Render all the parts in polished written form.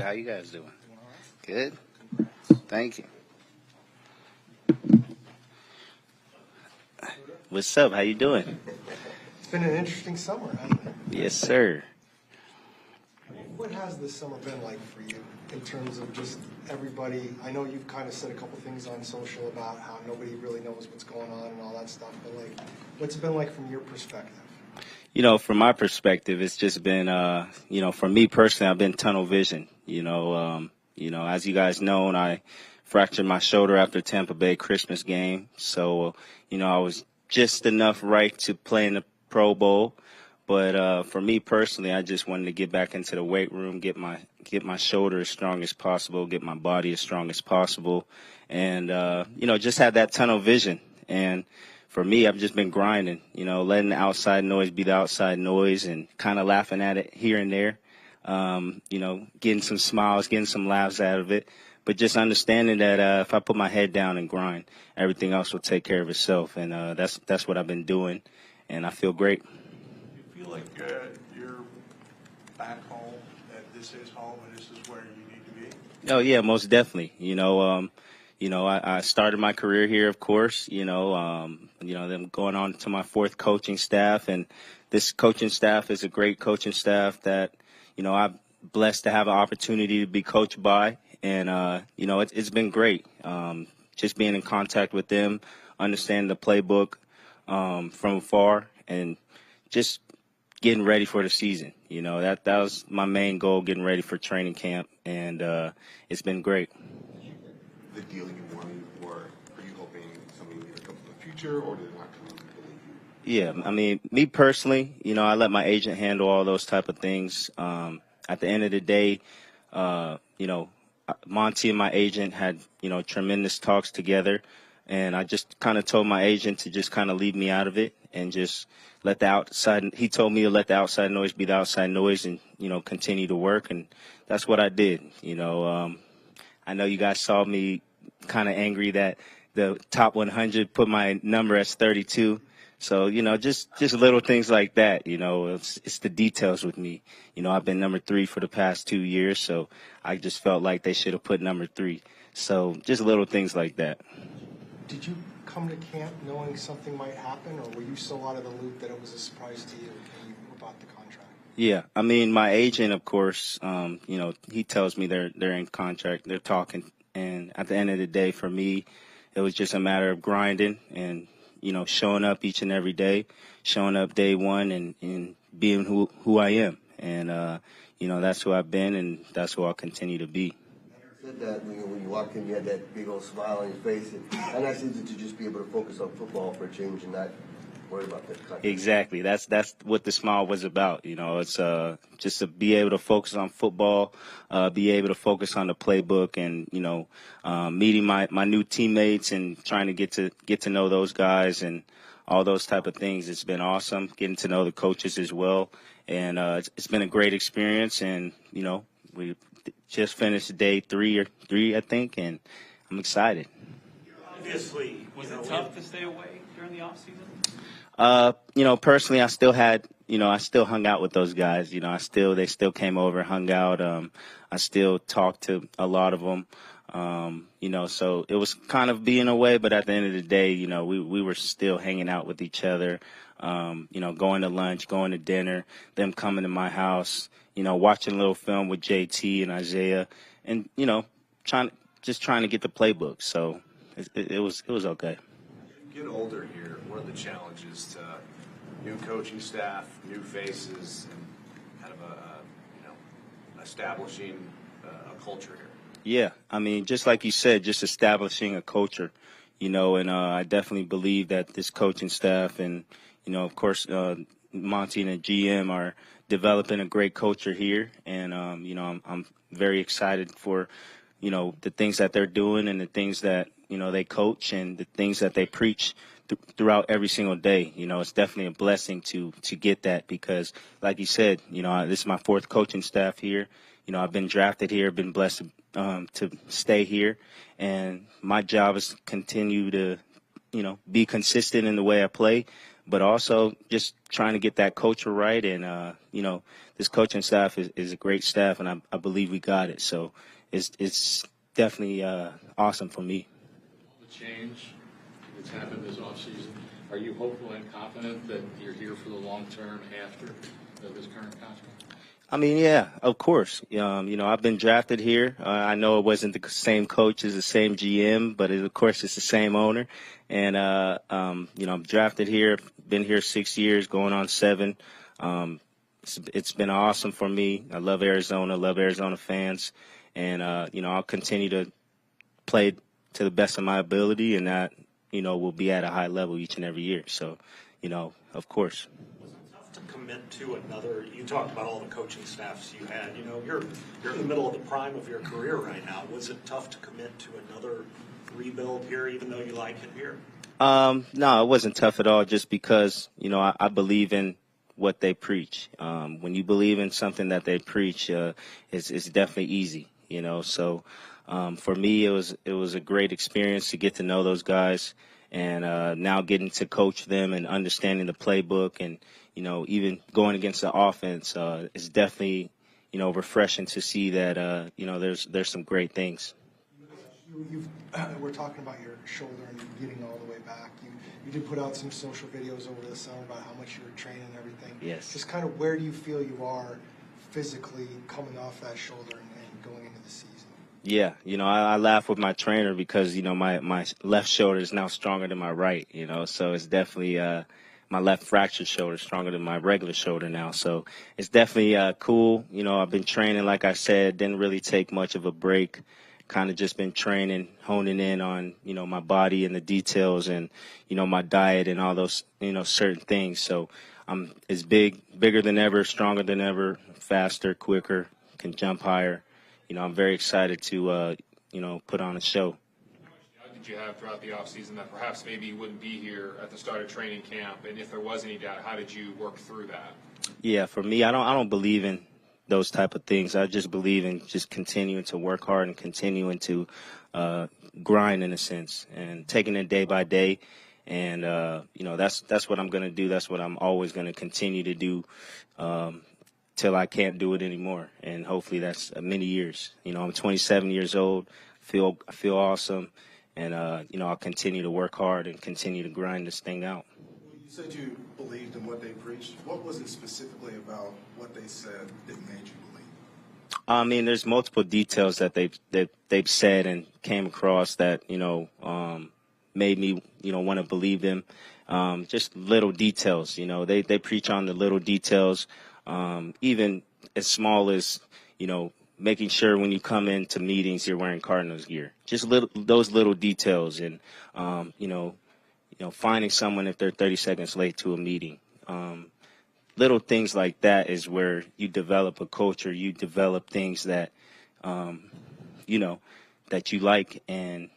How you guys doing? Good. Thank you. What's up? How you doing? It's been an interesting summer, hasn't it? Yes, sir. What has this summer been like for you in terms of just everybody? I know you've kind of said a couple things on social about how nobody really knows what's going on and all that stuff, but like, what's it been like from your perspective? From my perspective, it's just been, for me personally, I've been tunnel vision. As you guys know, I fractured my shoulder after Tampa Bay Christmas game. So, I was just enough right to play in the Pro Bowl. But for me personally, I just wanted to get back into the weight room, get my shoulder as strong as possible, get my body as strong as possible, and just have that tunnel vision. And for me, I've just been grinding, letting the outside noise be the outside noise and kind of laughing at it here and there, getting some smiles, getting some laughs out of it. But just understanding that if I put my head down and grind, everything else will take care of itself. And that's what I've been doing, and I feel great. Do you feel like you're back home, that this is home and this is where you need to be? Oh, yeah, most definitely. I started my career here, of course, then going on to my fourth coaching staff. And this coaching staff is a great coaching staff that, I'm blessed to have an opportunity to be coached by. And, it's been great. Just being in contact with them, understanding the playbook from afar, and just getting ready for the season. That was my main goal, getting ready for training camp. And it's been great. The deal you wanted, or are you hoping something either comes in the future, or did it not come in? Yeah, I mean, me personally, I let my agent handle all those type of things. At the end of the day, Monty and my agent had, tremendous talks together, and I just kind of told my agent to just kind of leave me out of it and just let the outside. He told me to let the outside noise be the outside noise and, continue to work, and that's what I did. I know you guys saw me kind of angry that the top 100 put my number as 32. So, just little things like that, it's the details with me. I've been number 3 for the past 2 years, so I just felt like they should have put number 3. So just little things like that. Did you come to camp knowing something might happen, or were you so out of the loop that it was a surprise to you when you bought the contract? Yeah, I mean, my agent, of course, he tells me they're in contract, they're talking, and at the end of the day, for me, it was just a matter of grinding and, showing up each and every day, showing up day one and being who I am. And, that's who I've been, and that's who I'll continue to be. You said that when you walked in, you had that big old smile on your face, and that's easy to just be able to focus on football for a change and not worry about that contract. Exactly. That's what the smile was about. It's just to be able to focus on football, be able to focus on the playbook, and meeting my new teammates and trying to get to know those guys and all those type of things. It's been awesome getting to know the coaches as well, and it's been a great experience. And we just finished day three, I think, and I'm excited. Obviously, was it tough to stay away during the off season? Personally, I still had, I still hung out with those guys. They still came over, hung out. I still talked to a lot of them. So it was kind of being away, but at the end of the day, we were still hanging out with each other. Going to lunch, going to dinner, them coming to my house, watching a little film with JT and Isaiah, and trying to get the playbook. So it was okay. get older here, what are the challenges to new coaching staff, new faces, and kind of establishing a culture here? Yeah, I mean, just like you said, just establishing a culture, and I definitely believe that this coaching staff and, of course, Monty and the GM are developing a great culture here. And, I'm very excited for, the things that they're doing and the things that, they coach and the things that they preach throughout every single day. It's definitely a blessing to get that because, like you said, this is my fourth coaching staff here. I've been drafted here, been blessed to stay here, and my job is to continue to, be consistent in the way I play, but also just trying to get that culture right. And, this coaching staff is a great staff, and I believe we got it. So it's definitely awesome for me. The change that's happened this offseason, are you hopeful and confident that you're here for the long term after this current contract? I mean, yeah, of course. I've been drafted here. I know it wasn't the same coach as the same GM, but of course it's the same owner. And, I'm drafted here, been here 6 years, going on 7. It's been awesome for me. I love Arizona fans. And, I'll continue to play to the best of my ability, and that, we'll be at a high level each and every year. So, of course. To commit to another, you talked about all the coaching staffs you had. You're in the middle of the prime of your career right now. Was it tough to commit to another rebuild here, even though you like it here? No, it wasn't tough at all. Just because I believe in what they preach. When you believe in something that they preach, it's definitely easy. So for me, it was a great experience to get to know those guys, and now getting to coach them and understanding the playbook, and even going against the offense, it's definitely refreshing to see that there's some great things. We're talking about your shoulder and getting all the way back. You did put out some social videos over the summer about how much you were training and everything. Yes. Just kind of where do you feel you are physically coming off that shoulder and going into the season? Yeah, I laugh with my trainer because, my left shoulder is now stronger than my right, so it's definitely my left fractured shoulder is stronger than my regular shoulder now. So it's definitely cool. I've been training, like I said, didn't really take much of a break. Kind of just been training, honing in on, my body and the details, and, my diet and all those, certain things. So it's bigger than ever, stronger than ever, faster, quicker, can jump higher. I'm very excited to, put on a show. How did you have throughout the offseason that perhaps maybe you wouldn't be here at the start of training camp? And if there was any doubt, how did you work through that? Yeah, for me, I don't believe in those type of things. I just believe in just continuing to work hard and continuing to grind, in a sense, and taking it day by day. And, that's what I'm going to do. That's what I'm always going to continue to do till I can't do it anymore. And hopefully that's many years. I'm 27 years old. I feel awesome. And, I'll continue to work hard and continue to grind this thing out. You said you believed in what they preached. What was it specifically about what they said that made you believe? I mean, there's multiple details that they've said and came across that made me want to believe them. Just little details. They preach on the little details, even as small as making sure when you come into meetings you're wearing Cardinals gear. Just those little details, and finding someone if they're 30 seconds late to a meeting. Little things like that is where you develop a culture. You develop things that, that you like. And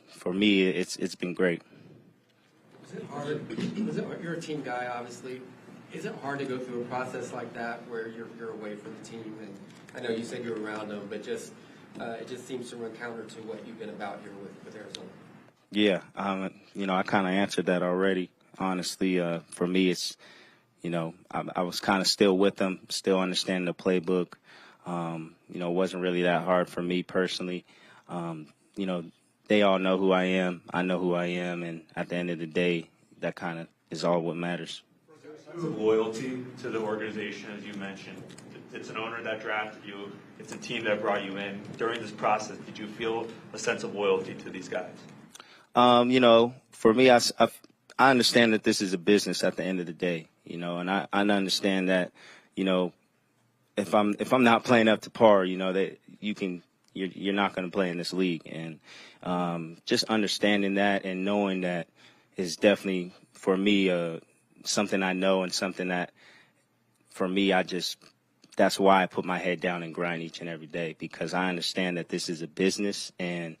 for me, it's been great. Is it hard? You're a team guy, obviously. Is it hard to go through a process like that where you're away from the team? And I know you said you're around them, but it just seems to run counter to what you've been about here with Arizona. Yeah, I kind of answered that already. Honestly, for me, it's, I was kind of still with them, still understanding the playbook. It wasn't really that hard for me personally. They all know who I am. I know who I am, and at the end of the day, that kind of is all what matters. Loyalty to the organization, as you mentioned. It's an owner that drafted you. It's a team that brought you in. During this process, did you feel a sense of loyalty to these guys? For me, I understand that this is a business at the end of the day, and I understand that, if I'm not playing up to par, that you're not going to play in this league. And just understanding that and knowing that is definitely, for me, something I know, and something that, for me, that's why I put my head down and grind each and every day, because I understand that this is a business. And,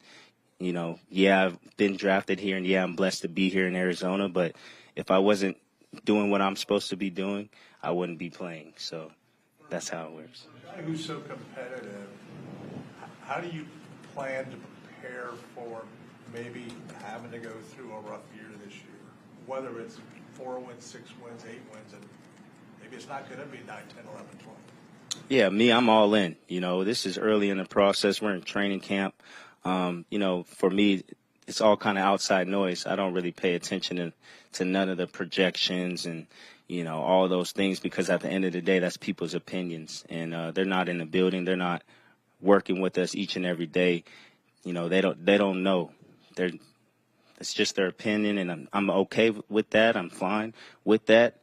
I've been drafted here, and I'm blessed to be here in Arizona, but if I wasn't doing what I'm supposed to be doing, I wouldn't be playing. So that's how it works. A guy who's so competitive, how do you plan to prepare for maybe having to go through a rough year this year? Whether it's 4 wins, 6 wins, 8 wins, and maybe it's not going to be 9, 10, 11, 12. Yeah, me, I'm all in. You know, this is early in the process. We're in training camp. You know, for me, it's all kind of outside noise. I don't really pay attention to none of the projections and, you know, all those things, because at the end of the day, that's people's opinions. And they're not in the building. They're not working with us each and every day. You know, they don't know. It's just their opinion, and I'm okay with that. I'm fine with that.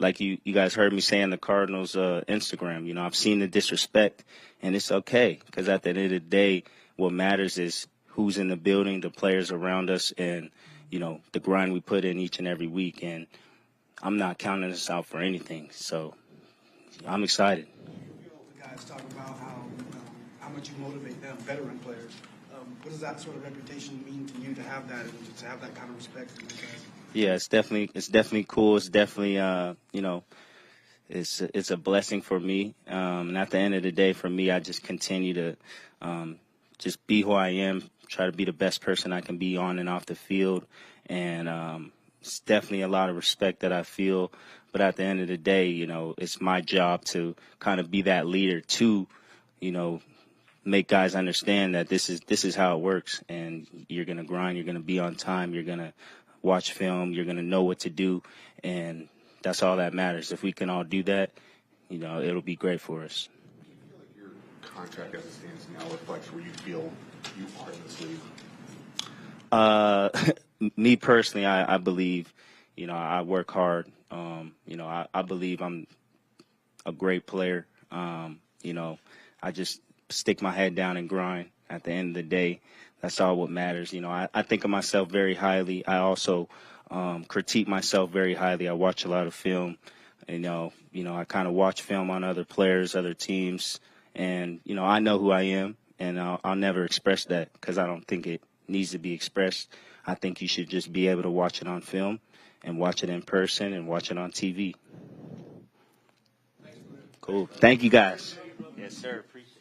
Like you guys heard me say on the Cardinals Instagram, you know, I've seen the disrespect, and it's okay, because at the end of the day, what matters is who's in the building, the players around us, and, you know, the grind we put in each and every week. And I'm not counting us out for anything, so I'm excited. The guys talk about how much you motivate them, veteran players. What does that sort of reputation mean to you, to have that and to have that kind of respect for these guys? Yeah, it's definitely cool. It's definitely you know, it's a blessing for me. And at the end of the day, for me, I just continue to just be who I am, try to be the best person I can be on and off the field. And it's definitely a lot of respect that I feel. But at the end of the day, you know, it's my job to kind of be that leader to, you know, make guys understand that this is how it works, and you're going to grind, you're going to be on time, you're going to watch film, you're going to know what to do, and that's all that matters. If we can all do that, you know, it'll be great for us. Do you feel like your contract as it stands now reflects where you feel you are in this league? Me personally, I believe, you know, I work hard. You know, I believe I'm a great player. You know, I just stick my head down and grind. At the end of the day, that's all what matters. You know, I think of myself very highly. I also critique myself very highly. I watch a lot of film. You know, I kind of watch film on other players, other teams, and, you know, I know who I am, and I'll never express that because I don't think it needs to be expressed. I think you should just be able to watch it on film and watch it in person and watch it on TV. Cool. Thank you, guys. Yes, sir. Appreciate it.